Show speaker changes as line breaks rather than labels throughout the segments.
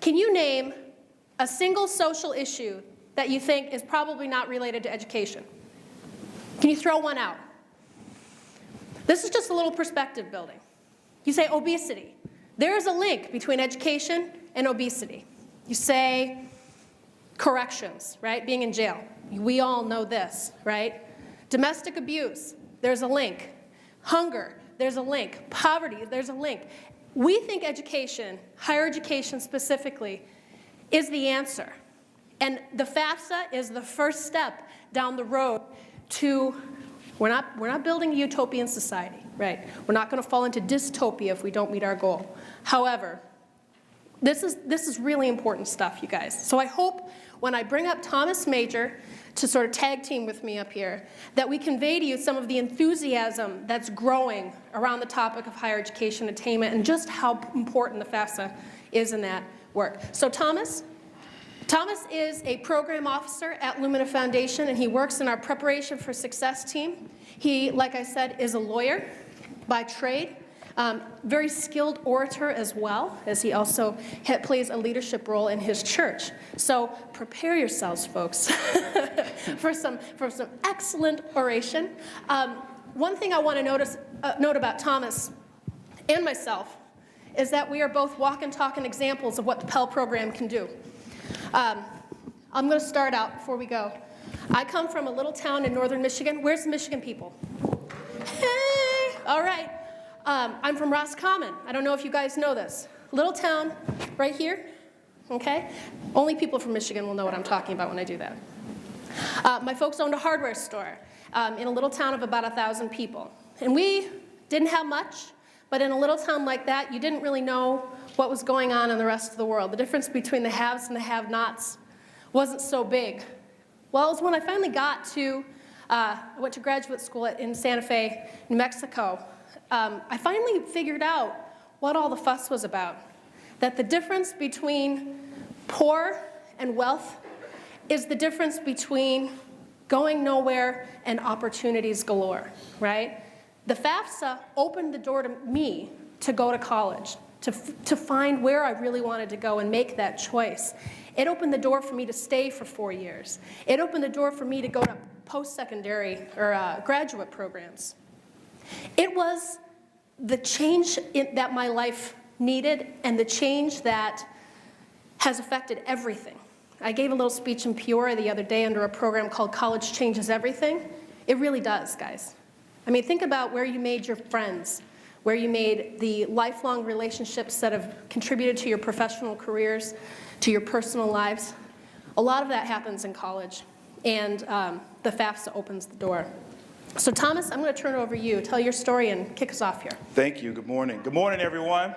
Can you name a single social issue that you think is probably not related to education? Can you throw one out? This is just a little perspective building. You say obesity. There is a link between education and obesity. You say corrections, right? Being in jail. We all know this, right? Domestic abuse, there's a link. Hunger, there's a link. Poverty, there's a link. We think education, higher education specifically, is the answer. And the FAFSA is the first step down the road to, we're not building a utopian society, right? We're not going to fall into dystopia if we don't meet our goal. However, this is really important stuff, you guys. So I hope when I bring up Thomas Major to sort of tag team with me up here, that we convey to you some of the enthusiasm that's growing around the topic of higher education attainment and just how important the FAFSA is in that work. So Thomas is a program officer at Lumina Foundation, and he works in our Preparation for Success team. He, like I said, is a lawyer by trade. Very skilled orator as well, as he also plays a leadership role in his church. So prepare yourselves, folks, for some excellent oration. One thing I want to note about Thomas and myself is that we are both walk and talk and examples of what the Pell program can do. I'm going to start out before we go. I come from a little town in northern Michigan. Where's the Michigan people? Hey, all right. I'm from Roscommon. I don't know if you guys know this. Little town right here, okay? Only people from Michigan will know what I'm talking about when I do that. My folks owned a hardware store in a little town of about 1,000 people. And we didn't have much, but in a little town like that, you didn't really know what was going on in the rest of the world. The difference between the haves and the have-nots wasn't so big. Well, it was when I finally got to, I went to graduate school in Santa Fe, New Mexico. I finally figured out what all the fuss was about. That the difference between poor and wealth is the difference between going nowhere and opportunities galore, right? The FAFSA opened the door to me to go to college, to find where I really wanted to go and make that choice. It opened the door for me to stay for 4 years. It opened the door for me to go to post-secondary or graduate programs. It was the change that my life needed and the change that has affected everything. I gave a little speech in Peoria the other day under a program called College Changes Everything. It really does, guys. I mean, think about where you made your friends, where you made the lifelong relationships that have contributed to your professional careers, to your personal lives. A lot of that happens in college, and the FAFSA opens the door. So Thomas, I'm going to turn it over to you. Tell your story and kick us off here.
Thank you. Good morning. Good morning, everyone.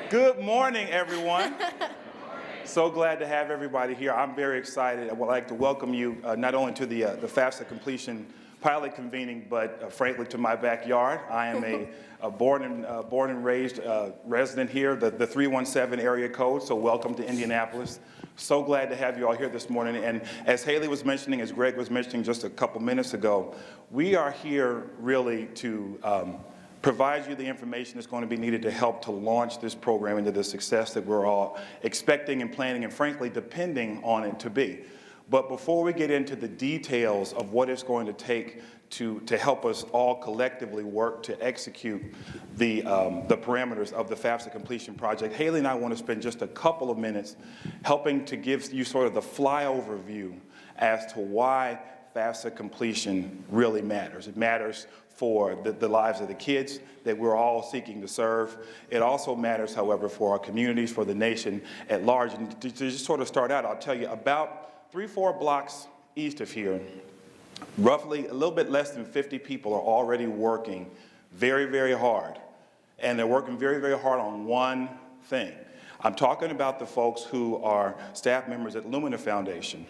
Good morning, everyone. So glad to have everybody here. I'm very excited. I would like to welcome you not only to the FAFSA completion pilot convening, but frankly to my backyard. I am a born and raised resident here, the 317 area code, so welcome to Indianapolis. So glad to have you all here this morning. And as Haley was mentioning, as Greg was mentioning just a couple minutes ago, we are here really to provide you the information that's going to be needed to help to launch this program into the success that we're all expecting and planning and frankly depending on it to be. But before we get into the details of what it's going to take to help us all collectively work to execute the parameters of the FAFSA completion project, Haley and I want to spend just a couple of minutes helping to give you sort of the flyover view as to why FAFSA completion really matters. It matters for the lives of the kids that we're all seeking to serve. It also matters, however, for our communities, for the nation at large. And to just sort of start out, I'll tell you about 3-4 blocks east of here, roughly a little bit less than 50 people are already working very, very hard. And they're working very, very hard on one thing. I'm talking about the folks who are staff members at Lumina Foundation.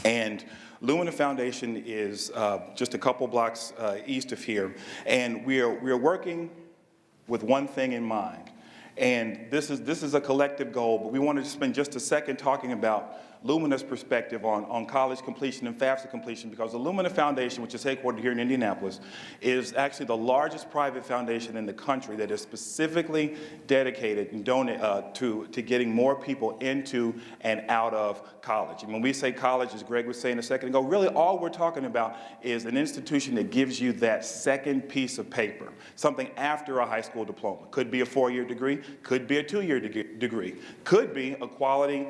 And Lumina Foundation is just a couple blocks east of here. And we're working with one thing in mind. And this is a collective goal, but we wanted to spend just a second talking about Lumina's perspective on college completion and FAFSA completion, because the Lumina Foundation, which is headquartered here in Indianapolis, is actually the largest private foundation in the country that is specifically dedicated and to getting more people into and out of college. And when we say college, as Greg was saying a second ago, really all we're talking about is an institution that gives you that second piece of paper, something after a high school diploma. Could be a 4-year degree, could be a 2-year degree, could be a quality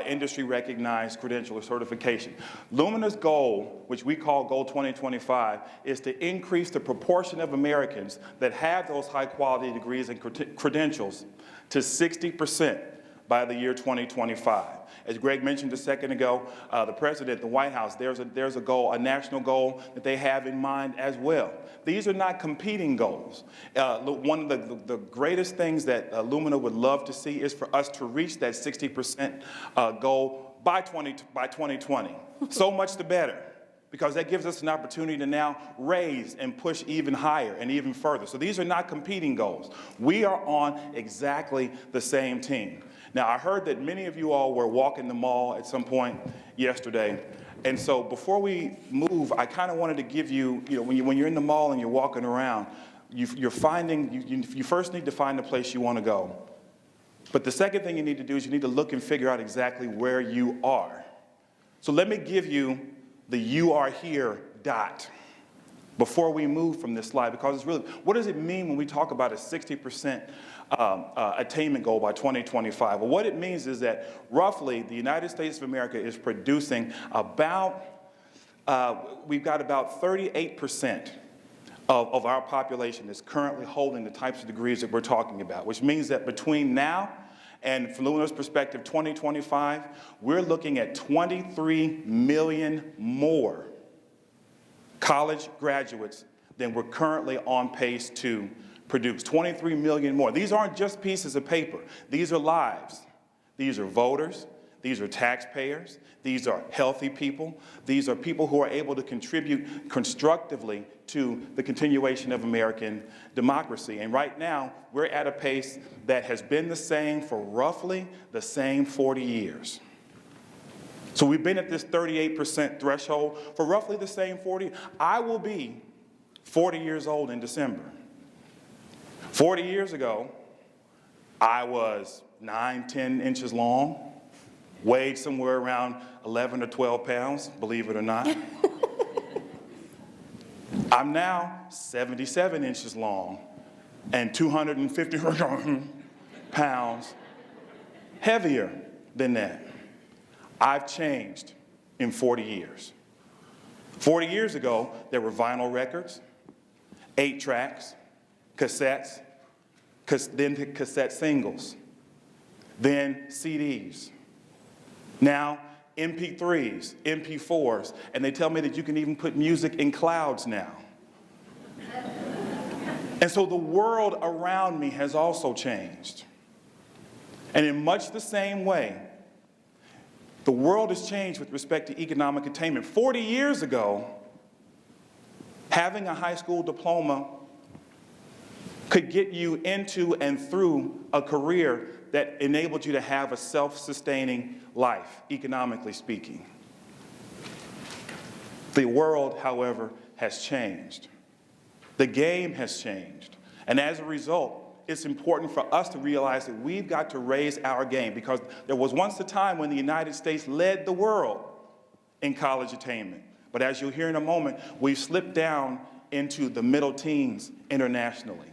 industry recognized credential or certification. Lumina's goal, which we call Goal 2025, is to increase the proportion of Americans that have those high quality degrees and credentials to 60% by the year 2025. As Greg mentioned a second ago, the president, the White House, there's a goal, a national goal that they have in mind as well. These are not competing goals. One of the greatest things that Lumina would love to see is for us to reach that 60% goal by 2020. So much the better, because that gives us an opportunity to now raise and push even higher and even further. So these are not competing goals. We are on exactly the same team. Now, I heard that many of you all were walking the mall at some point yesterday. And so before we move, I kind of wanted to give you, when you're in the mall and you're walking around, you first need to find the place you want to go. But the second thing you need to do is you need to look and figure out exactly where you are. So let me give you the "you are here" dot before we move from this slide, because it's really, what does it mean when we talk about a 60% attainment goal by 2025? Well, what it means is that roughly the United States of America is producing about, we've got about 38% of our population is currently holding the types of degrees that we're talking about, which means that between now and, from Lumina's perspective, 2025, we're looking at 23 million more college graduates than we're currently on pace to produce. 23 million more. These aren't just pieces of paper. These are lives. These are voters. These are taxpayers. These are healthy people. These are people who are able to contribute constructively to the continuation of American democracy. And right now, we're at a pace that has been the same for roughly the same 40 years. So we've been at this 38% threshold for roughly the same 40. I will be 40 years old in December. 40 years ago, I was 9, 10 inches long, weighed somewhere around 11 or 12 pounds, believe it or not. I'm now 77 inches long and 250 pounds heavier than that. I've changed in 40 years. 40 years ago, there were vinyl records, 8 tracks, cassettes, then cassette singles, then CDs. Now, MP3s, MP4s, and they tell me that you can even put music in clouds now. And so the world around me has also changed. And in much the same way, the world has changed with respect to economic attainment. 40 years ago, having a high school diploma could get you into and through a career that enabled you to have a self-sustaining life, economically speaking. The world, however, has changed. The game has changed. And as a result, it's important for us to realize that we've got to raise our game, because there was once a time when the United States led the world in college attainment. But as you'll hear in a moment, we've slipped down into the middle teens internationally.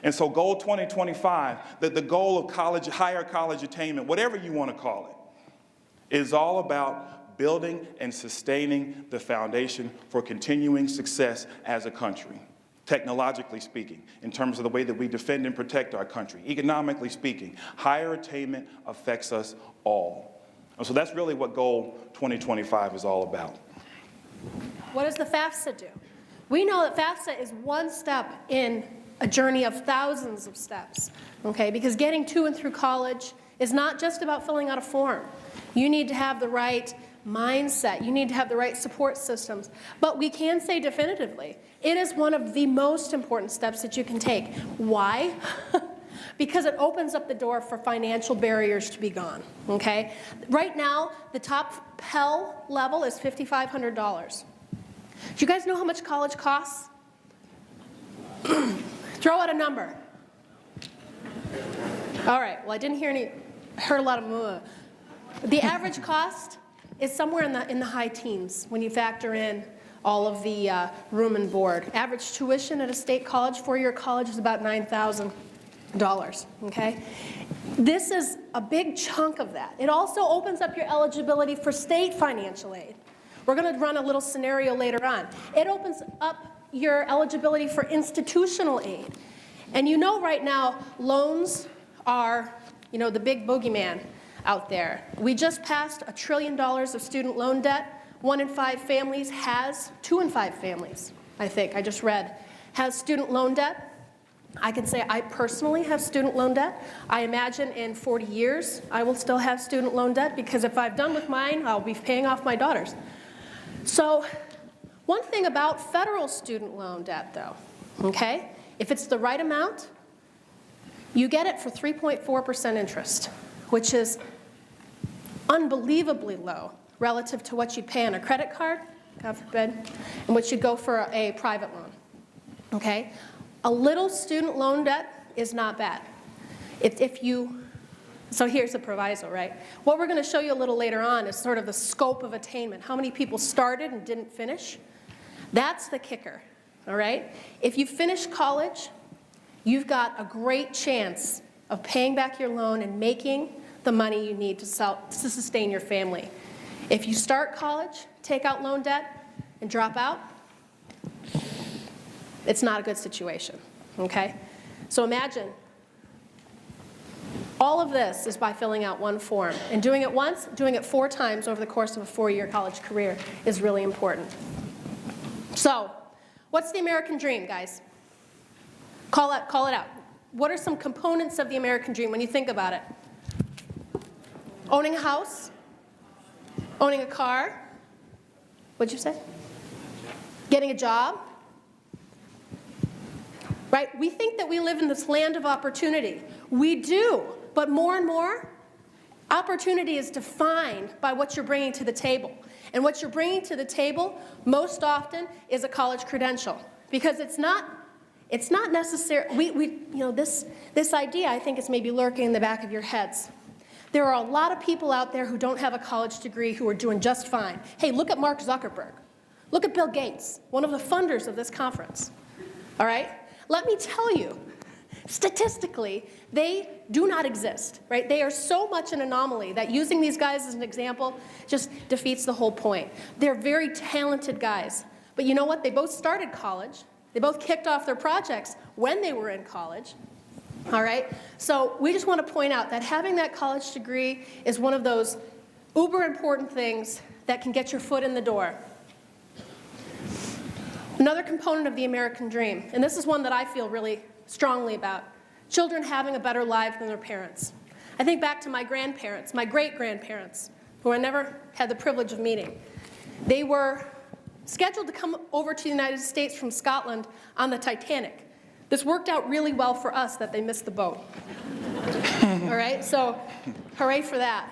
And so Goal 2025, the goal of college, higher college attainment, whatever you want to call it, is all about building and sustaining the foundation for continuing success as a country. Technologically speaking, in terms of the way that we defend and protect our country. Economically speaking, higher attainment affects us all. And so that's really what Goal 2025 is all about.
What does the FAFSA do? We know that FAFSA is one step in a journey of thousands of steps, okay? Because getting to and through college is not just about filling out a form. You need to have the right mindset. You need to have the right support systems. But we can say definitively, it is one of the most important steps that you can take. Why? because it opens up the door for financial barriers to be gone, okay? Right now, the top Pell level is $5,500. Do you guys know how much college costs? Throw out a number. All right, well, I didn't hear any, heard a lot of moo. The average cost is somewhere in the high teens when you factor in all of the room and board. Average tuition at a state college, four-year college, is about $9,000, okay? This is a big chunk of that. It also opens up your eligibility for state financial aid. We're going to run a little scenario later on. It opens up your eligibility for institutional aid. And you know right now, loans are, you know, the big boogeyman out there. We just passed $1 trillion of student loan debt. 1 in 5 families has, 2 in 5 families, I think, I just read, has student loan debt. I can say I personally have student loan debt. I imagine in 40 years I will still have student loan debt, because if I've done with mine, I'll be paying off my daughter's. So one thing about federal student loan debt, though, okay, if it's the right amount, you get it for 3.4% interest, which is unbelievably low relative to what you'd pay on a credit card, God forbid, and what you'd go for a private loan, okay? A little student loan debt is not bad. So here's the proviso, right? What we're going to show you a little later on is sort of the scope of attainment. How many people started and didn't finish? That's the kicker, all right? If you finish college, you've got a great chance of paying back your loan and making the money you need to sustain your family. If you start college, take out loan debt, and drop out, it's not a good situation, okay? So imagine, all of this is by filling out one form. And doing it once, doing it 4 times over the course of a 4-year college career is really important. So, what's the American dream, guys? Call it out. What are some components of the American dream when you think about it? Owning a house? Owning a car? What'd you say? Getting a job? Right? We think that we live in this land of opportunity. We do, but more and more, opportunity is defined by what you're bringing to the table. And what you're bringing to the table most often is a college credential, because it's not necessary. This idea, I think, is maybe lurking in the back of your heads. There are a lot of people out there who don't have a college degree who are doing just fine. Hey, look at Mark Zuckerberg. Look at Bill Gates, one of the funders of this conference. All right? Let me tell you, statistically, they do not exist, right? They are so much an anomaly that using these guys as an example just defeats the whole point. They're very talented guys. But you know what? They both started college. They both kicked off their projects when they were in college. All right? So we just want to point out that having that college degree is one of those uber important things that can get your foot in the door. Another component of the American dream, and this is one that I feel really strongly about, children having a better life than their parents. I think back to my grandparents, my great-grandparents, who I never had the privilege of meeting. They were scheduled to come over to the United States from Scotland on the Titanic. This worked out really well for us that they missed the boat. All right, so hooray for that.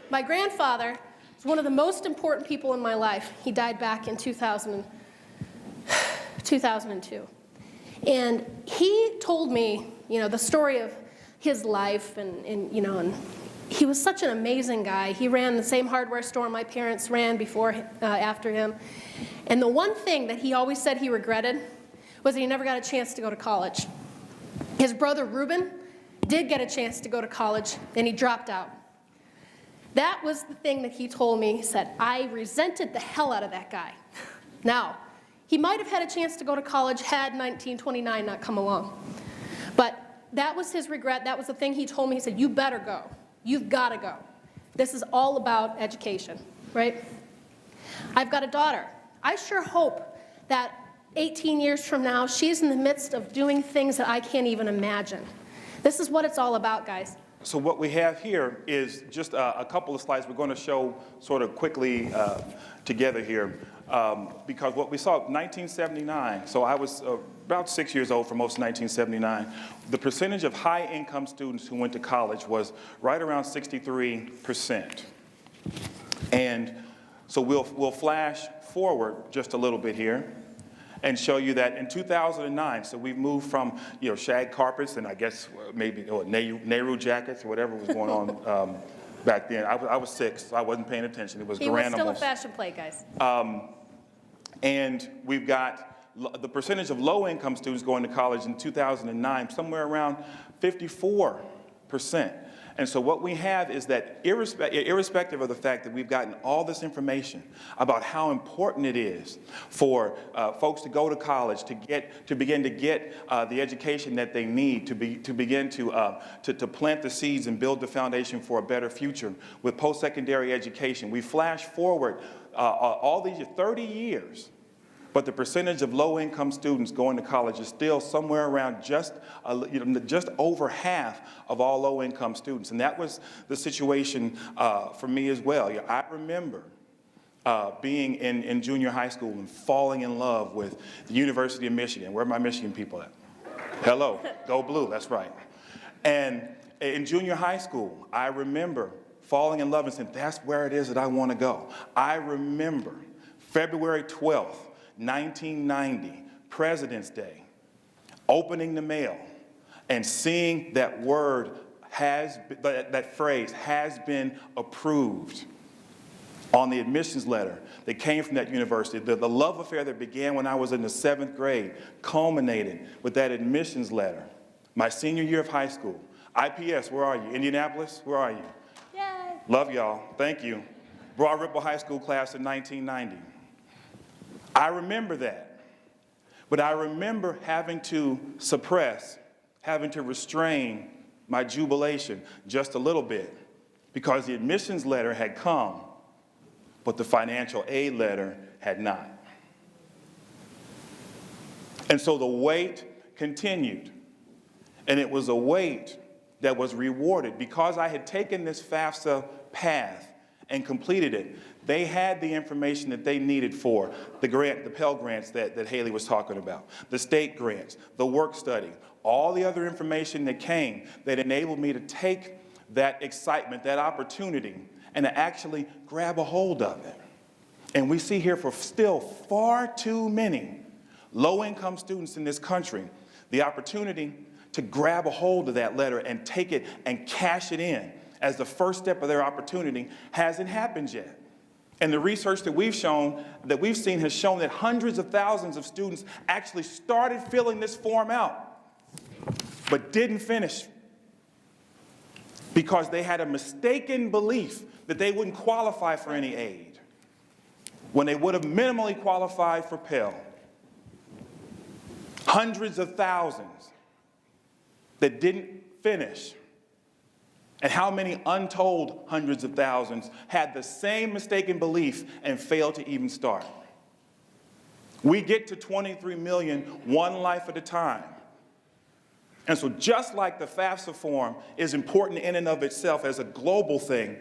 My grandfather was one of the most important people in my life. He died back in 2002. And he told me, the story of his life, and he was such an amazing guy. He ran the same hardware store my parents ran after him. And the one thing that he always said he regretted was that he never got a chance to go to college. His brother Reuben did get a chance to go to college, and he dropped out. That was the thing that he told me. He said, I resented the hell out of that guy. Now, he might have had a chance to go to college had 1929 not come along. But that was his regret. That was the thing he told me. He said, you better go. You've got to go. This is all about education, right? I've got a daughter. I sure hope that 18 years from now, she's in the midst of doing things that I can't even imagine. This is what it's all about, guys.
So what we have here is just a couple of slides we're going to show sort of quickly together here. because what we saw in 1979, so I was about 6 years old for most of 1979, the percentage of high-income students who went to college was right around 63%. And so we'll flash forward just a little bit here and show you that in 2009, so we've moved from, shag carpets and I guess maybe Nehru jackets or whatever was going on back then. I was 6, so I wasn't paying attention. It was
He was
Garanimals.
still a fashion plate, guys.
And we've got the percentage of low-income students going to college in 2009, somewhere around 54%. And so what we have is that irrespective of the fact that we've gotten all this information about how important it is for folks to go to college, to begin to get the education that they need, to begin to plant the seeds and build the foundation for a better future with post-secondary education. We flash forward all these 30 years. But the percentage of low-income students going to college is still somewhere around just over half of all low-income students. And that was the situation for me as well. I remember being in junior high school and falling in love with the University of Michigan. Where are my Michigan people at? Hello, go blue, that's right. And in junior high school, I remember falling in love and saying, that's where it is that I want to go. I remember February 12th, 1990, President's Day, opening the mail and seeing that that phrase has been approved on the admissions letter that came from that university. The love affair that began when I was in the 7th grade culminated with that admissions letter. My senior year of high school. IPS, where are you? Indianapolis, where are you?
Yay.
Love y'all, thank you. Broad Ripple High School class in 1990. I remember that, but I remember having to suppress, having to restrain my jubilation just a little bit because the admissions letter had come, but the financial aid letter had not. And so the wait continued, and it was a wait that was rewarded because I had taken this FAFSA path and completed it. They had the information that they needed for the Pell Grants that Haley was talking about, the state grants, the work study, all the other information that came that enabled me to take that excitement, that opportunity, and to actually grab a hold of it. And we see here for still far too many low-income students in this country, the opportunity to grab a hold of that letter and take it and cash it in as the first step of their opportunity hasn't happened yet. And the research that we've seen has shown that hundreds of thousands of students actually started filling this form out, but didn't finish because they had a mistaken belief that they wouldn't qualify for any aid when they would have minimally qualified for Pell. Hundreds of thousands that didn't finish. And how many untold hundreds of thousands had the same mistaken belief and failed to even start? We get to 23 million one life at a time. And so just like the FAFSA form is important in and of itself as a global thing,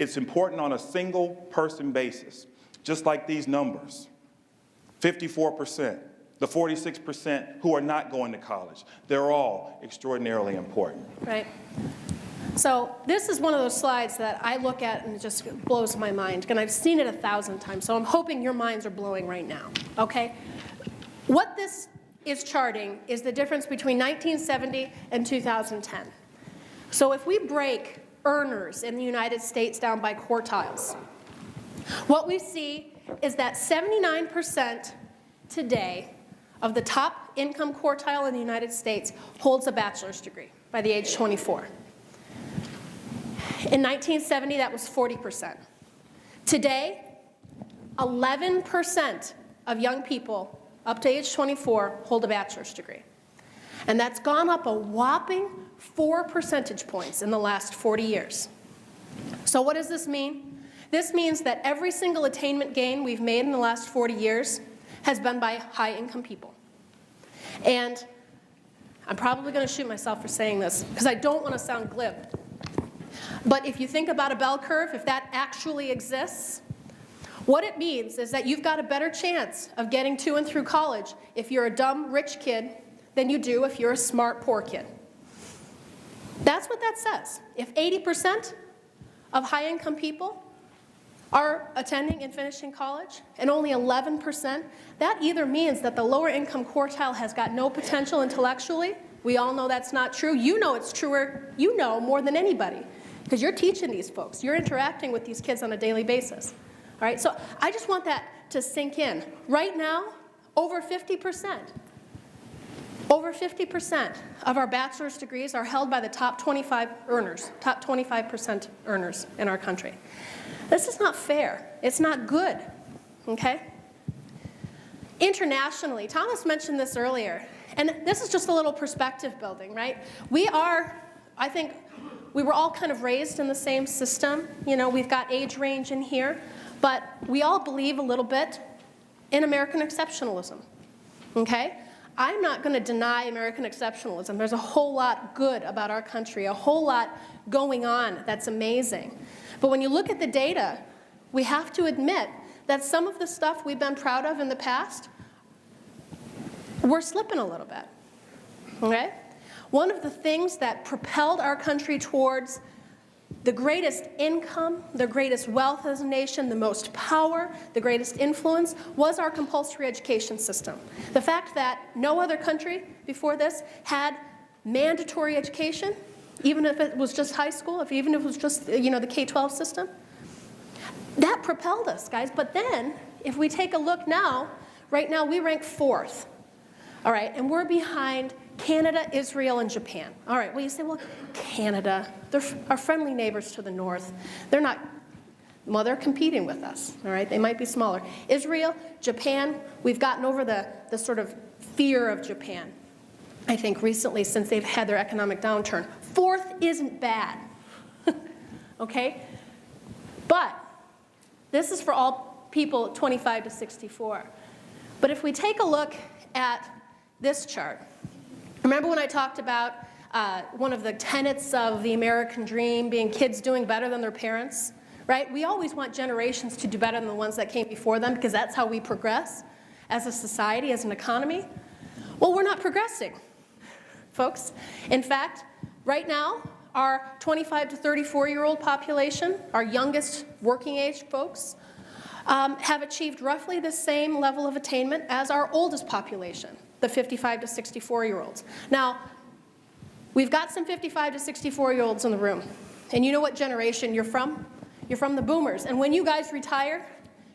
it's important on a single person basis. Just like these numbers, 54%, the 46% who are not going to college, they're all extraordinarily important.
Right. So this is one of those slides that I look at and it just blows my mind. And I've seen it 1,000 times, so I'm hoping your minds are blowing right now, okay? What this is charting is the difference between 1970 and 2010. So if we break earners in the United States down by quartiles, what we see is that 79% today of the top income quartile in the United States holds a bachelor's degree by the age 24. In 1970, that was 40%. Today, 11% of young people up to age 24 hold a bachelor's degree. And that's gone up a whopping 4 percentage points in the last 40 years. So what does this mean? This means that every single attainment gain we've made in the last 40 years has been by high-income people. And I'm probably going to shoot myself for saying this because I don't want to sound glib. But if you think about a bell curve, if that actually exists, What it means is that you've got a better chance of getting to and through college if you're a dumb, rich kid than you do if you're a smart, poor kid. That's what that says. If 80% of high-income people are attending and finishing college, and only 11%, that either means that the lower income quartile has got no potential intellectually. We all know that's not true. You know it's truer, you know more than anybody, because you're teaching these folks. You're interacting with these kids on a daily basis. All right, so I just want that to sink in. Right now, over 50% of our bachelor's degrees are held by the top 25 earners, top 25% earners in our country. This is not fair. It's not good, okay? Internationally, Thomas mentioned this earlier, and this is just a little perspective building, right? I think we were all kind of raised in the same system. You know, we've got age range in here, but we all believe a little bit in American exceptionalism, okay? I'm not going to deny American exceptionalism. There's a whole lot good about our country, a whole lot going on that's amazing. But when you look at the data, we have to admit that some of the stuff we've been proud of in the past, we're slipping a little bit, okay? One of the things that propelled our country towards the greatest income, the greatest wealth as a nation, the most power, the greatest influence, was our compulsory education system. The fact that no other country before this had mandatory education, even if it was just high school, even if it was just, you know, the K-12 system, that propelled us, guys. But then, if we take a look now, right now we rank 4th, all right, and we're behind Canada, Israel, and Japan. All right, well, you say, well, Canada, they're our friendly neighbors to the north. They're not, well, they're competing with us, all right? They might be smaller. Israel, Japan, we've gotten over the sort of fear of Japan, I think, recently since they've had their economic downturn. 4th isn't bad, okay? But this is for all people 25 to 64. But if we take a look at this chart, remember when I talked about one of the tenets of the American dream being kids doing better than their parents, right? We always want generations to do better than the ones that came before them because that's how we progress as a society, as an economy. Well, we're not progressing, folks. In fact, right now, our 25 to 34-year-old population, our youngest working age folks, have achieved roughly the same level of attainment as our oldest population, the 55 to 64-year-olds. Now, we've got some 55 to 64-year-olds in the room. And you know what generation you're from? You're from the boomers. And when you guys retire,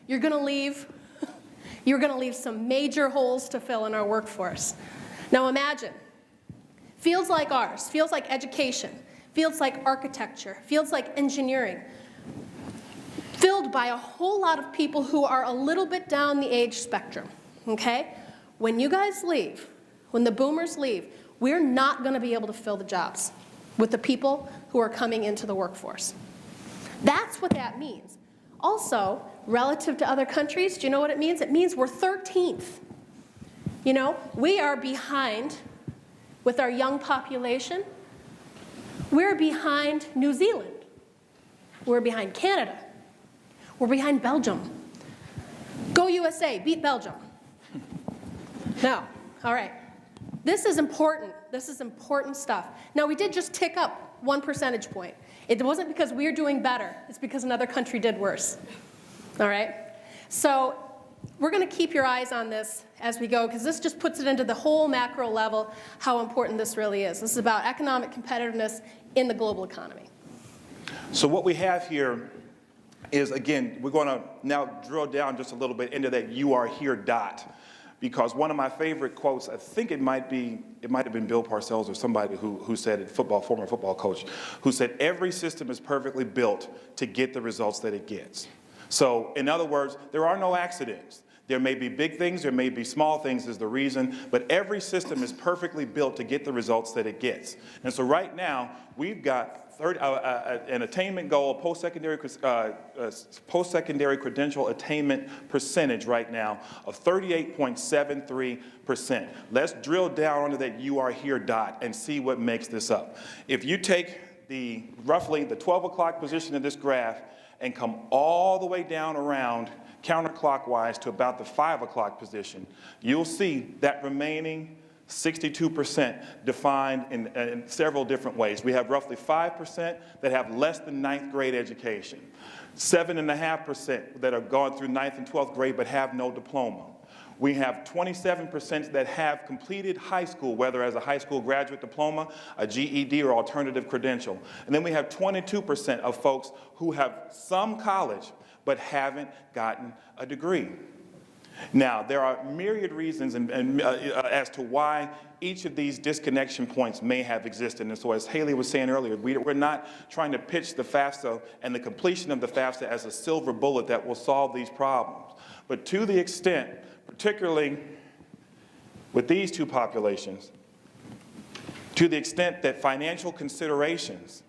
you're going to leave some major holes to fill in our workforce. Now imagine, fields like ours, fields like education, fields like architecture, fields like engineering, filled by a whole lot of people who are a little bit down the age spectrum, okay? When you guys leave, when the boomers leave, we're not going to be able to fill the jobs with the people who are coming into the workforce. That's what that means. Also, relative to other countries, do you know what it means? It means we're 13th. You know, we are behind, with our young population, we're behind New Zealand. We're behind Canada. We're behind Belgium. Go USA, beat Belgium. No, all right. This is important. This is important stuff. Now, we did just tick up 1 percentage point. It wasn't because we're doing better. It's because another country did worse. All right? So we're going to keep your eyes on this as we go, because this just puts it into the whole macro level, how important this really is. This is about economic competitiveness in the global economy.
So what we have here is, again, we're going to now drill down just a little bit into that "you are here" dot. Because one of my favorite quotes, I think it might have been Bill Parcells or somebody who said it, former football coach, who said every system is perfectly built to get the results that it gets. So in other words, there are no accidents. There may be big things, there may be small things is the reason, but every system is perfectly built to get the results that it gets. And so right now, we've got an attainment goal, post-secondary credential attainment percentage right now of 38.73%. Let's drill down onto that "you are here" dot and see what makes this up. If you take roughly the 12 o'clock position of this graph and come all the way down around counterclockwise to about the 5 o'clock position, you'll see that remaining 62% defined in several different ways. We have roughly 5% that have less than 9th grade education, 7.5% that have gone through 9th and 12th grade but have no diploma. We have 27% that have completed high school, whether as a high school graduate diploma, a GED, or alternative credential. And then we have 22% of folks who have some college but haven't gotten a degree. Now, there are myriad reasons as to why each of these disconnection points may have existed. And so as Haley was saying earlier, we're not trying to pitch the FAFSA and the completion of the FAFSA as a silver bullet that will solve these problems. But to the extent, particularly with these two populations, to the extent that financial considerations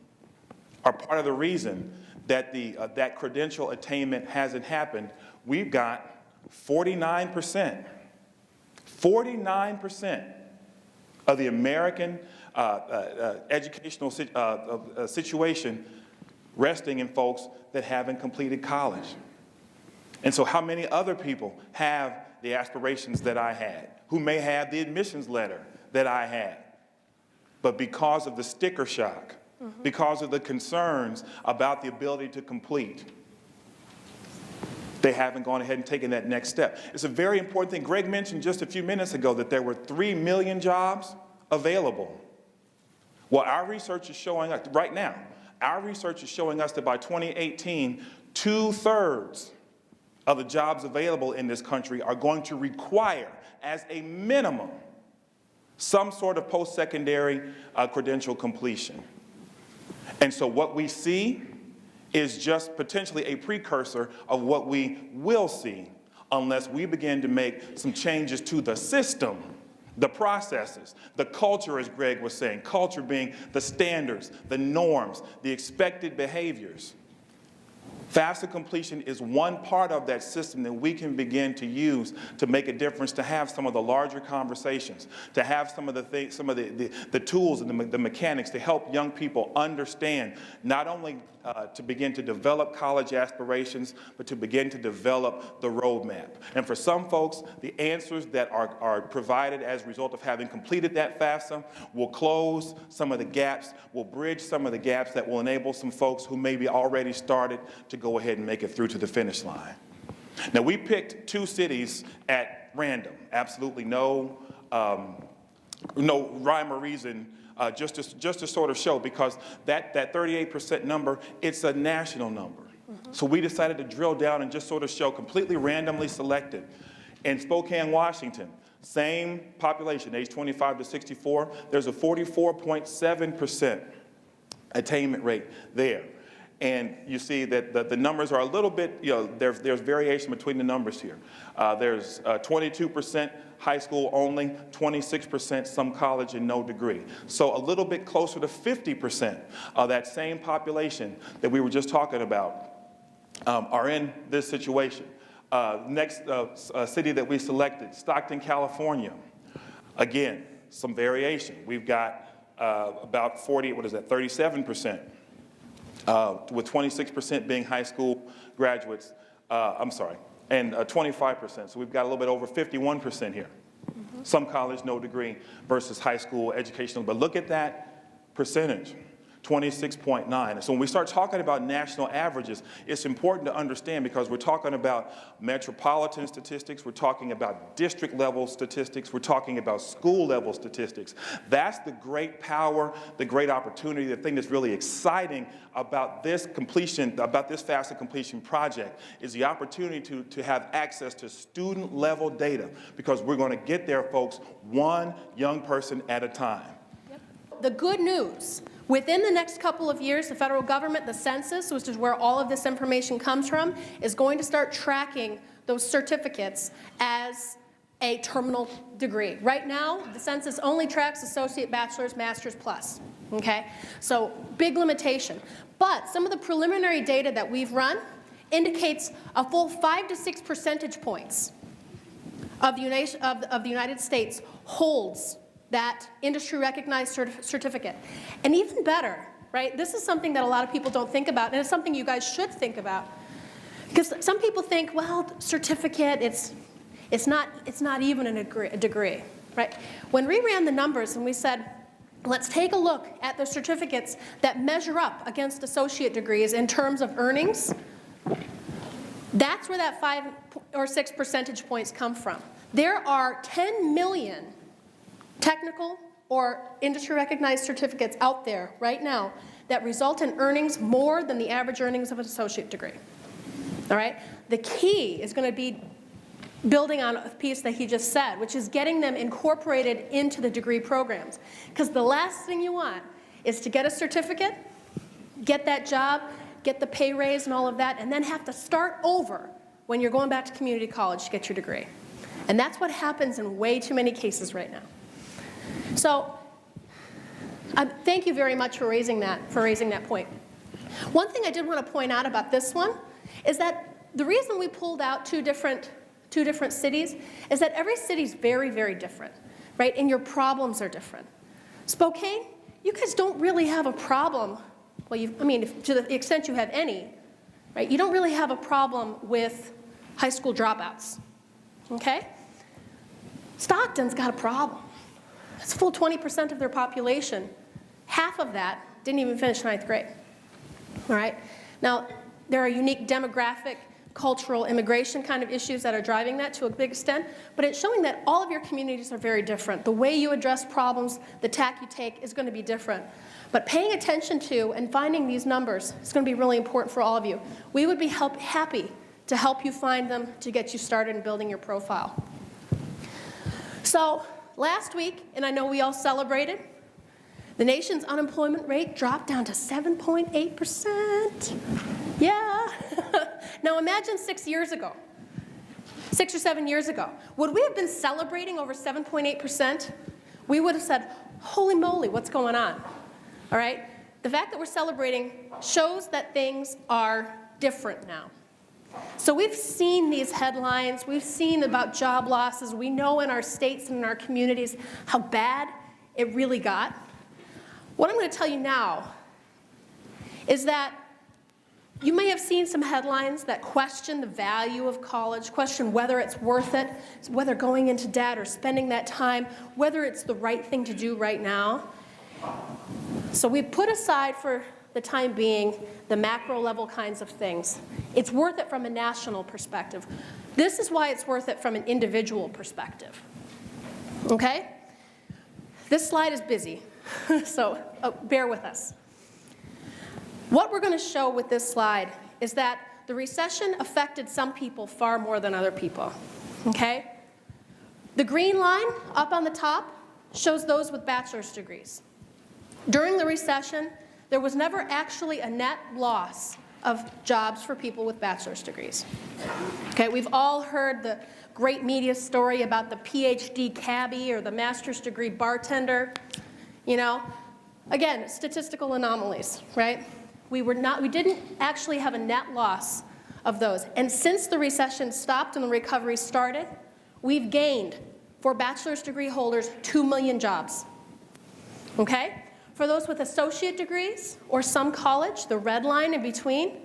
are part of the reason that that credential attainment hasn't happened, we've got 49% of the American educational situation resting in folks that haven't completed college. And so how many other people have the aspirations that I had, who may have the admissions letter that I had, but because of the sticker shock, because of the concerns about the ability to complete, they haven't gone ahead and taken that next step. It's a very important thing. Greg mentioned just a few minutes ago that there were 3 million jobs available. Well, our research is showing us, right now, our research is showing us that by 2018, 2/3 of the jobs available in this country are going to require, as a minimum, some sort of post-secondary credential completion. And so what we see is just potentially a precursor of what we will see unless we begin to make some changes to the system, the processes, the culture, as Greg was saying, culture being the standards, the norms, the expected behaviors. FAFSA completion is one part of that system that we can begin to use to make a difference, to have some of the larger conversations, to have some of the things, some of the tools and the mechanics to help young people understand not only to begin to develop college aspirations, but to begin to develop the roadmap. And for some folks, the answers that are provided as a result of having completed that FAFSA will close some of the gaps, will bridge some of the gaps that will enable some folks who maybe already started to go ahead and make it through to the finish line. Now, we picked 2 cities at random, absolutely no rhyme or reason, just to sort of show, because that 38% number, it's a national number. So we decided to drill down and just sort of show, completely randomly selected. In Spokane, Washington, same population, age 25 to 64, there's a 44.7% attainment rate there. And you see that the numbers are a little bit, there's variation between the numbers here. There's 22% high school only, 26% some college and no degree. So a little bit closer to 50% of that same population that we were just talking about are in this situation. Next city that we selected, Stockton, California. Again, some variation. We've got about 37%. With 26% being high school graduates, and 25%. So we've got a little bit over 51% here. Some college, no degree, versus high school educational. But look at that percentage, 26.9. So when we start talking about national averages, it's important to understand, because we're talking about metropolitan statistics, we're talking about district level statistics, we're talking about school level statistics. That's the great power, the great opportunity, the thing that's really exciting about this completion, about this FAFSA completion project, is the opportunity to have access to student level data, because we're going to get there, folks, one young person at a time.
The good news, within the next couple of years, the federal government, the census, which is where all of this information comes from, is going to start tracking those certificates as a terminal degree. Right now, the census only tracks associate, bachelor's, master's plus, okay? So big limitation. But some of the preliminary data that we've run indicates a full 5 to 6 percentage points of the United States holds that industry-recognized certificate. And even better, right, this is something that a lot of people don't think about, and it's something you guys should think about. Because some people think, well, certificate, it's not even a degree, right? When we ran the numbers and we said, let's take a look at the certificates that measure up against associate degrees in terms of earnings, that's where that 5 or 6 percentage points come from. There are 10 million technical or industry-recognized certificates out there right now that result in earnings more than the average earnings of an associate degree. All right? The key is going to be building on a piece that he just said, which is getting them incorporated into the degree programs. Because the last thing you want is to get a certificate, get that job, get the pay raise and all of that, and then have to start over when you're going back to community college to get your degree. And that's what happens in way too many cases right now. So thank you very much for raising that point. One thing I did want to point out about this one is that the reason we pulled out two different cities is that every city is very, very different, right? And your problems are different. Spokane, you guys don't really have a problem. Well, to the extent you have any, right? You don't really have a problem with high school dropouts, okay? Stockton's got a problem. It's a full 20% of their population. Half of that didn't even finish 9th grade, all right? Now, there are unique demographic, cultural, immigration kind of issues that are driving that to a big extent, but it's showing that all of your communities are very different. The way you address problems, the tack you take is going to be different. But paying attention to and finding these numbers is going to be really important for all of you. We would be happy to help you find them to get you started in building your profile. So last week, and I know we all celebrated, the nation's unemployment rate dropped down to 7.8%. Yeah. Now imagine 6 years ago, 6 or 7 years ago. Would we have been celebrating over 7.8%? We would have said, holy moly, what's going on? All right? The fact that we're celebrating shows that things are different now. So we've seen these headlines. We've seen about job losses. We know in our states and in our communities how bad it really got. What I'm going to tell you now is that you may have seen some headlines that question the value of college, question whether it's worth it, whether going into debt or spending that time, whether it's the right thing to do right now. So we put aside for the time being the macro level kinds of things. It's worth it from a national perspective. This is why it's worth it from an individual perspective. Okay? This slide is busy, so bear with us. What we're going to show with this slide is that the recession affected some people far more than other people, okay? The green line up on the top shows those with bachelor's degrees. During the recession, there was never actually a net loss of jobs for people with bachelor's degrees. Okay, we've all heard the great media story about the PhD cabbie or the master's degree bartender. You know, again, statistical anomalies, right? We didn't actually have a net loss of those. And since the recession stopped and the recovery started, we've gained, for bachelor's degree holders, 2 million jobs. Okay? For those with associate degrees or some college, the red line in between,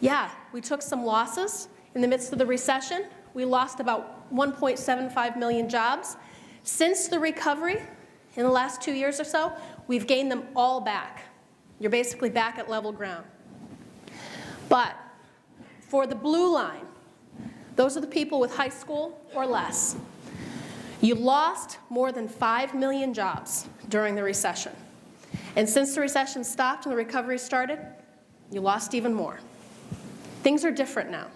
yeah, we took some losses in the midst of the recession. We lost about 1.75 million jobs. Since the recovery, in the last 2 years or so, we've gained them all back. You're basically back at level ground. But for the blue line, those are the people with high school or less. You lost more than 5 million jobs during the recession. And since the recession stopped and the recovery started, you lost even more. Things are different now.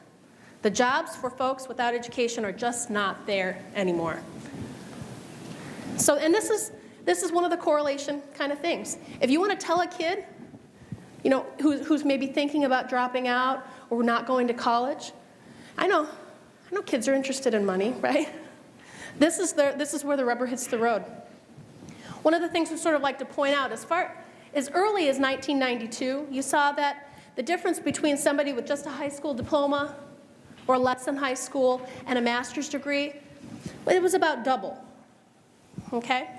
The jobs for folks without education are just not there anymore. So, and this is one of the correlation kind of things. If you want to tell a kid, you know, who's maybe thinking about dropping out or not going to college, I know kids are interested in money, right? This is where the rubber hits the road. One of the things we sort of like to point out, as early as 1992, you saw that the difference between somebody with just a high school diploma or less than high school and a master's degree, it was about double, okay?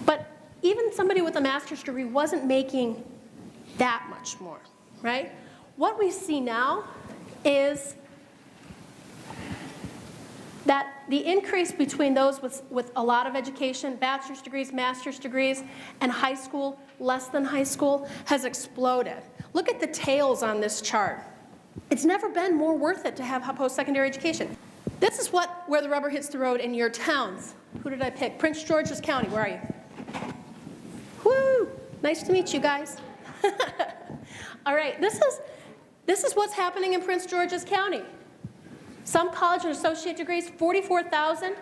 But even somebody with a master's degree wasn't making that much more, right? what we see now is that the increase between those with a lot of education, bachelor's degrees, master's degrees, and high school, less than high school, has exploded. Look at the tails on this chart. It's never been more worth it to have post-secondary education. This is where the rubber hits the road in your towns. Who did I pick? Prince George's County, where are you? Woo! Nice to meet you guys. All right, this is what's happening in Prince George's County. Some college and associate degrees, 44,000.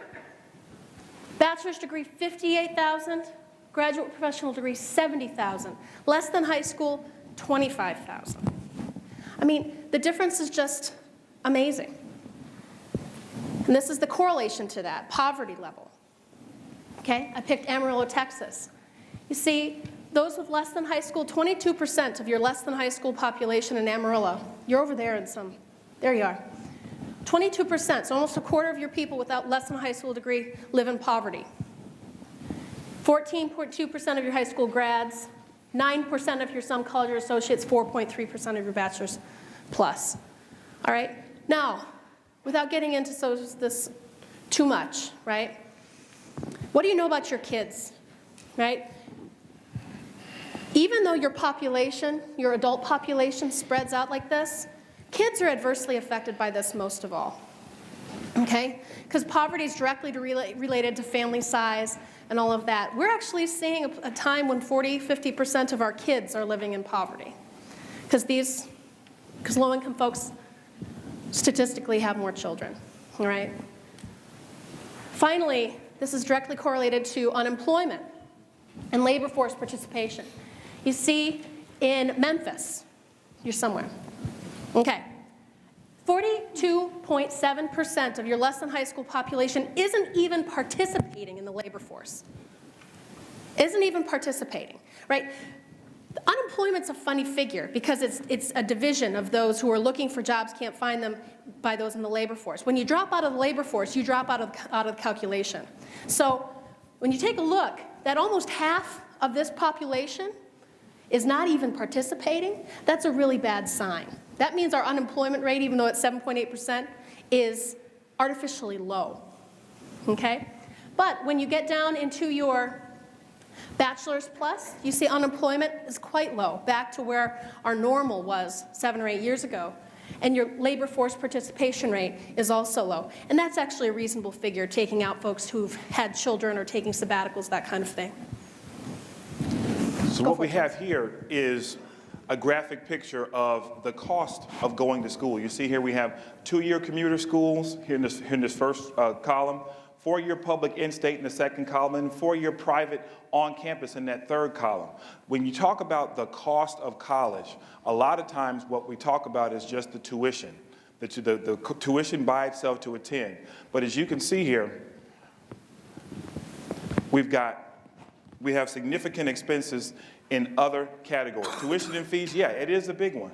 Bachelor's degree, 58,000. Graduate professional degree, 70,000. Less than high school, 25,000. I mean, the difference is just amazing. And this is the correlation to that, poverty level. Okay, I picked Amarillo, Texas. You see, those with less than high school, 22% of your less than high school population in Amarillo, you're over there in some, there you are. 22%, so almost a quarter of your people without less than a high school degree live in poverty. 14.2% of your high school grads, 9% of your some college or associates, 4.3% of your bachelor's plus. All right, now, without getting into this too much, right? What do you know about your kids, right? Even though your population, your adult population spreads out like this, kids are adversely affected by this most of all, okay? Because poverty is directly related to family size and all of that. We're actually seeing a time when 40–50% of our kids are living in poverty because low-income folks statistically have more children, all right? Finally, this is directly correlated to unemployment and labor force participation. You see in Memphis, you're somewhere. Okay, 42.7% of your less than high school population isn't even participating in the labor force. Isn't even participating, right? Unemployment's a funny figure because it's a division of those who are looking for jobs, can't find them, by those in the labor force. When you drop out of the labor force, you drop out of the calculation. So when you take a look, that almost half of this population is not even participating, that's a really bad sign. That means our unemployment rate, even though it's 7.8%, is artificially low, okay? But when you get down into your bachelor's plus, you see unemployment is quite low, back to where our normal was 7 or 8 years ago. And your labor force participation rate is also low. And that's actually a reasonable figure, taking out folks who've had children or taking sabbaticals, that kind of thing.
So what we have here is a graphic picture of the cost of going to school. You see here we have 2-year commuter schools here in this first column, 4-year public in-state in the second column, and 4-year private on-campus in that third column. When you talk about the cost of college, a lot of times what we talk about is just the tuition, the tuition by itself to attend. But as you can see here, we have significant expenses in other categories. Tuition and fees, yeah, it is a big one.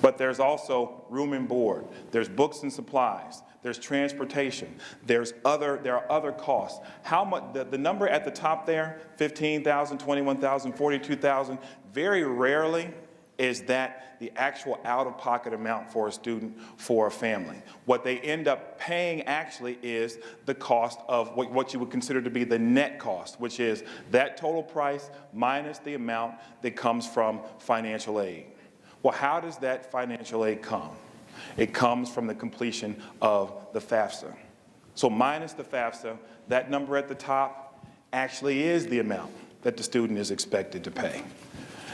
But there's also room and board. There's books and supplies. There's transportation. There are other costs. How much, the number at the top there, 15,000, 21,000, 42,000, very rarely is that the actual out-of-pocket amount for a student, for a family. What they end up paying actually is the cost of what you would consider to be the net cost, which is that total price minus the amount that comes from financial aid. Well, how does that financial aid come? It comes from the completion of the FAFSA. So minus the FAFSA, that number at the top actually is the amount that the student is expected to pay.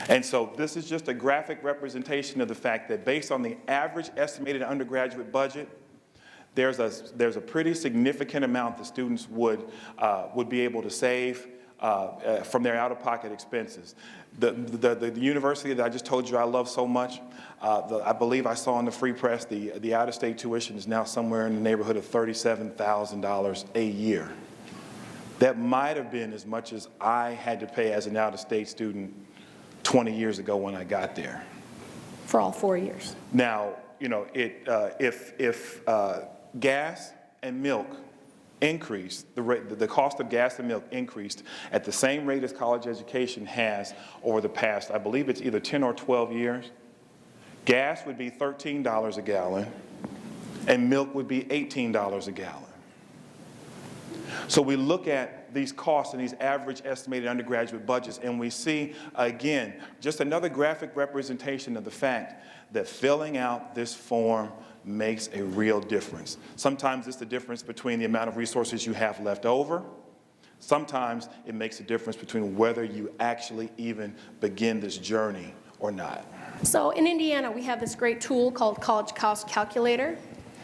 And so this is just a graphic representation of the fact that based on the average estimated undergraduate budget, there's a pretty significant amount the students would be able to save from their out-of-pocket expenses. The university that I just told you I love so much, I believe I saw in the Free Press, the out-of-state tuition is now somewhere in the neighborhood of $37,000 a year. That might have been as much as I had to pay as an out-of-state student 20 years ago when I got there.
For all 4 years.
Now, you know, if gas and milk increased, the cost of gas and milk increased at the same rate as college education has over the past, I believe it's either 10 or 12 years, gas would be $13 a gallon, and milk would be $18 a gallon. So we look at these costs and these average estimated undergraduate budgets, and we see, again, just another graphic representation of the fact that filling out this form makes a real difference. Sometimes it's the difference between the amount of resources you have left over. Sometimes it makes a difference between whether you actually even begin this journey or not.
So in Indiana, we have this great tool called College Cost Calculator.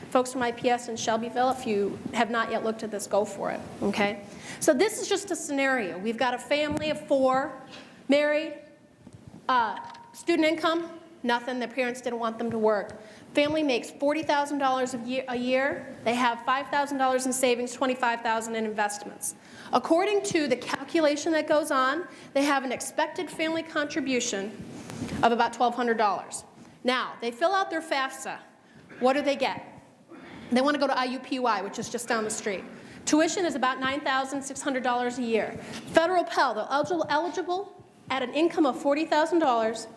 Folks from IPS in Shelbyville, if you have not yet looked at this, go for it, okay? So this is just a scenario. We've got a family of 4, married, student income, nothing. Their parents didn't want them to work. Family makes $40,000 a year. They have $5,000 in savings, $25,000 in investments. According to the calculation that goes on, they have an expected family contribution of about $1,200. Now, they fill out their FAFSA. What do they get? They want to go to IUPUI, which is just down the street. Tuition is about $9,600 a year. Federal Pell, they're eligible at an income of $40,000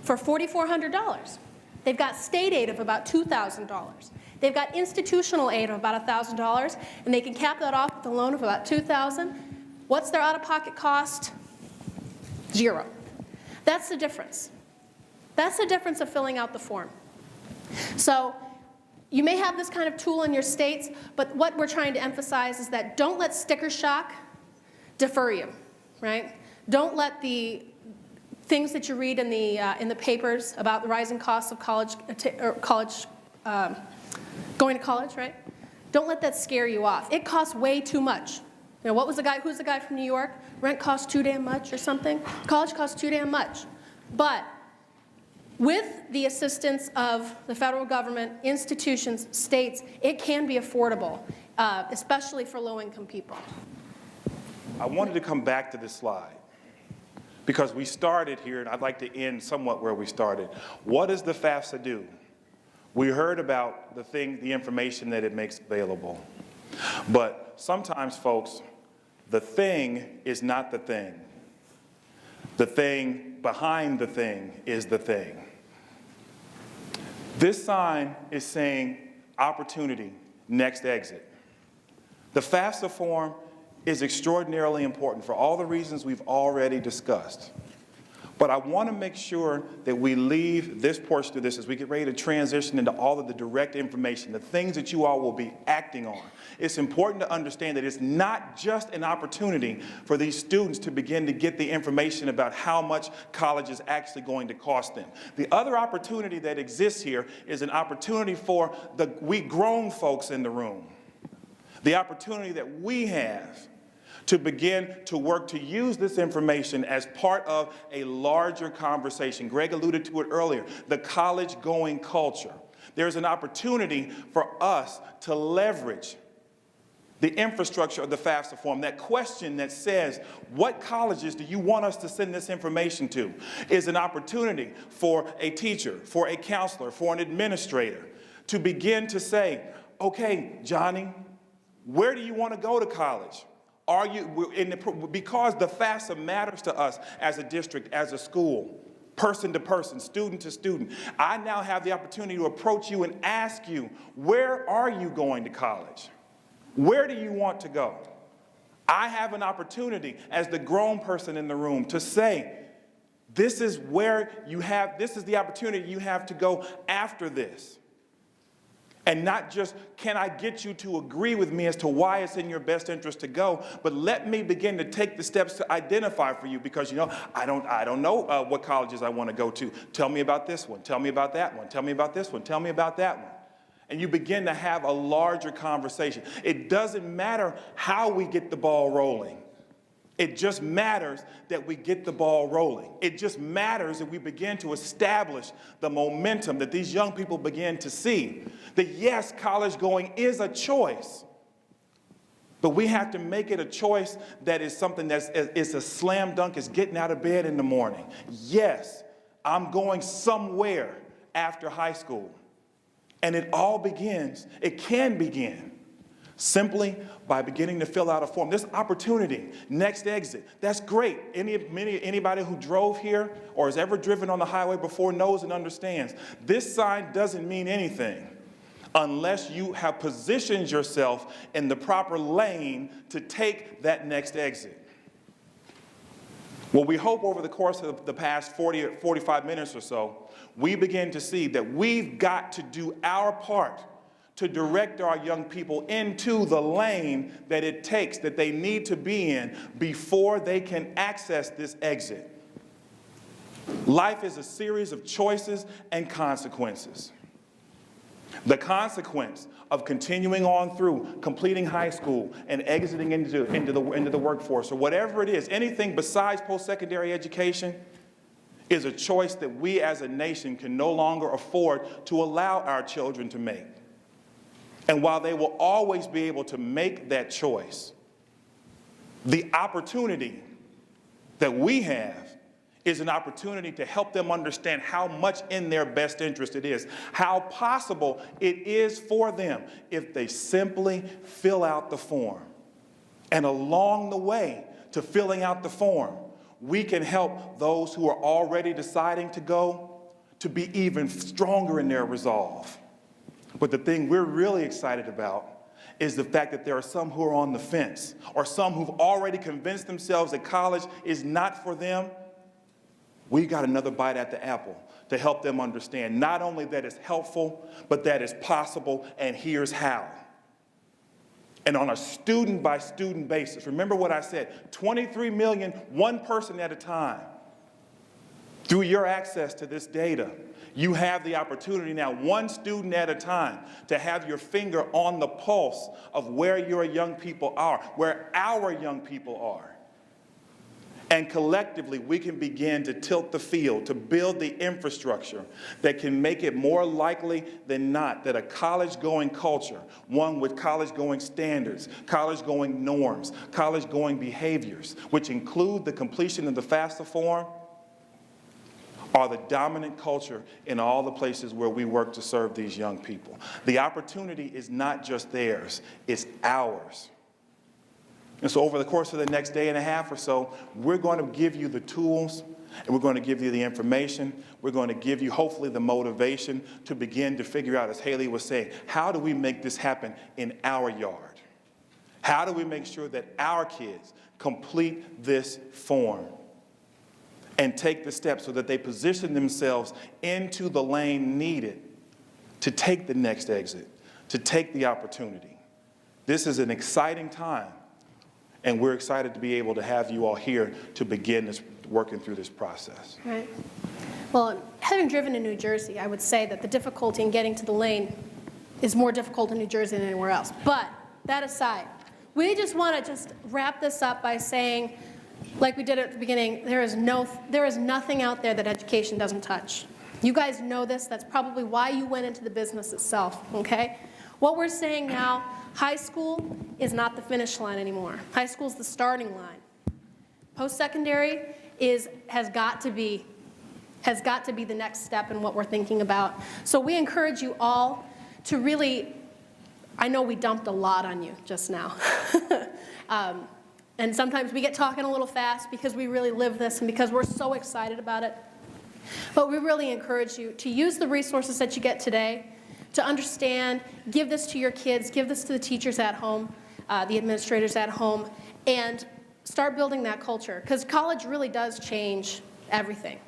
for $4,400. They've got state aid of about $2,000. They've got institutional aid of about $1,000, and they can cap that off with a loan of about $2,000. What's their out-of-pocket cost? 0. That's the difference. That's the difference of filling out the form. So you may have this kind of tool in your states, but what we're trying to emphasize is that don't let sticker shock defer you, right? Don't let the things that you read in the papers about the rising costs of going to college, right? Don't let that scare you off. It costs way too much. You know, who's the guy from New York? Rent costs too damn much or something? College costs too damn much. But with the assistance of the federal government, institutions, states, it can be affordable, especially for low-income people.
I wanted to come back to this slide because we started here, and I'd like to end somewhat where we started. What does the FAFSA do? We heard about the information that it makes available. But sometimes, folks, the thing is not the thing. The thing behind the thing is the thing. This sign is saying opportunity, next exit. The FAFSA form is extraordinarily important for all the reasons we've already discussed. But I want to make sure that we leave this portion of this as we get ready to transition into all of the direct information, the things that you all will be acting on. It's important to understand that it's not just an opportunity for these students to begin to get the information about how much college is actually going to cost them. The other opportunity that exists here is an opportunity for we grown folks in the room. The opportunity that we have to begin to work to use this information as part of a larger conversation. Greg alluded to it earlier, the college-going culture. There's an opportunity for us to leverage the infrastructure of the FAFSA form. That question that says, what colleges do you want us to send this information to, is an opportunity for a teacher, for a counselor, for an administrator to begin to say, okay, Johnny, where do you want to go to college? Because the FAFSA matters to us as a district, as a school, person to person, student to student, I now have the opportunity to approach you and ask you, where are you going to college? Where do you want to go? I have an opportunity as the grown person in the room to say, this is the opportunity you have to go after this. And not just, can I get you to agree with me as to why it's in your best interest to go, but let me begin to take the steps to identify for you, because, you know, I don't know what colleges I want to go to. Tell me about this one. Tell me about that one. Tell me about this one. Tell me about that one. And you begin to have a larger conversation. It doesn't matter how we get the ball rolling. It just matters that we get the ball rolling. It just matters that we begin to establish the momentum that these young people begin to see. That yes, college going is a choice, but we have to make it a choice that is something that's a slam dunk, is getting out of bed in the morning. Yes, I'm going somewhere after high school. And it all begins, it can begin simply by beginning to fill out a form. This opportunity, next exit, that's great. Anybody who drove here or has ever driven on the highway before knows and understands. This sign doesn't mean anything unless you have positioned yourself in the proper lane to take that next exit. Well, we hope over the course of the past 40 or 45 minutes or so, we begin to see that we've got to do our part to direct our young people into the lane that it takes, that they need to be in before they can access this exit. Life is a series of choices and consequences. The consequence of continuing on through, completing high school, and exiting into the workforce, or whatever it is, anything besides post-secondary education, is a choice that we as a nation can no longer afford to allow our children to make. And while they will always be able to make that choice, the opportunity that we have is an opportunity to help them understand how much in their best interest it is, how possible it is for them if they simply fill out the form. And along the way to filling out the form, we can help those who are already deciding to go to be even stronger in their resolve. But the thing we're really excited about is the fact that there are some who are on the fence, or some who've already convinced themselves that college is not for them. We got another bite at the apple to help them understand not only that it's helpful, but that it's possible, and here's how. And on a student-by-student basis, remember what I said, 23 million, one person at a time. Through your access to this data, you have the opportunity now, one student at a time, to have your finger on the pulse of where your young people are, where our young people are. And collectively, we can begin to tilt the field, to build the infrastructure that can make it more likely than not that a college-going culture, one with college-going standards, college-going norms, college-going behaviors, which include the completion of the FAFSA form, are the dominant culture in all the places where we work to serve these young people. The opportunity is not just theirs, it's ours. And so over the course of the next day and a half or so, we're going to give you the tools, and we're going to give you the information. We're going to give you, hopefully, the motivation to begin to figure out, as Haley was saying, how do we make this happen in our yard? How do we make sure that our kids complete this form and take the steps so that they position themselves into the lane needed to take the next exit, to take the opportunity? This is an exciting time. And we're excited to be able to have you all here to begin working through this process.
Right. Well, having driven in New Jersey, I would say that the difficulty in getting to the lane is more difficult in New Jersey than anywhere else. But that aside, we just want to wrap this up by saying, like we did at the beginning, there is nothing out there that education doesn't touch. You guys know this. That's probably why you went into the business itself, okay? What we're saying now, high school is not the finish line anymore. High school is the starting line. Post-secondary has got to be the next step in what we're thinking about. So we encourage you all to really, I know we dumped a lot on you just now. And sometimes we get talking a little fast because we really live this and because we're so excited about it. But we really encourage you to use the resources that you get today to understand, give this to your kids, give this to the teachers at home, the administrators at home, and start building that culture. Because college really does change everything.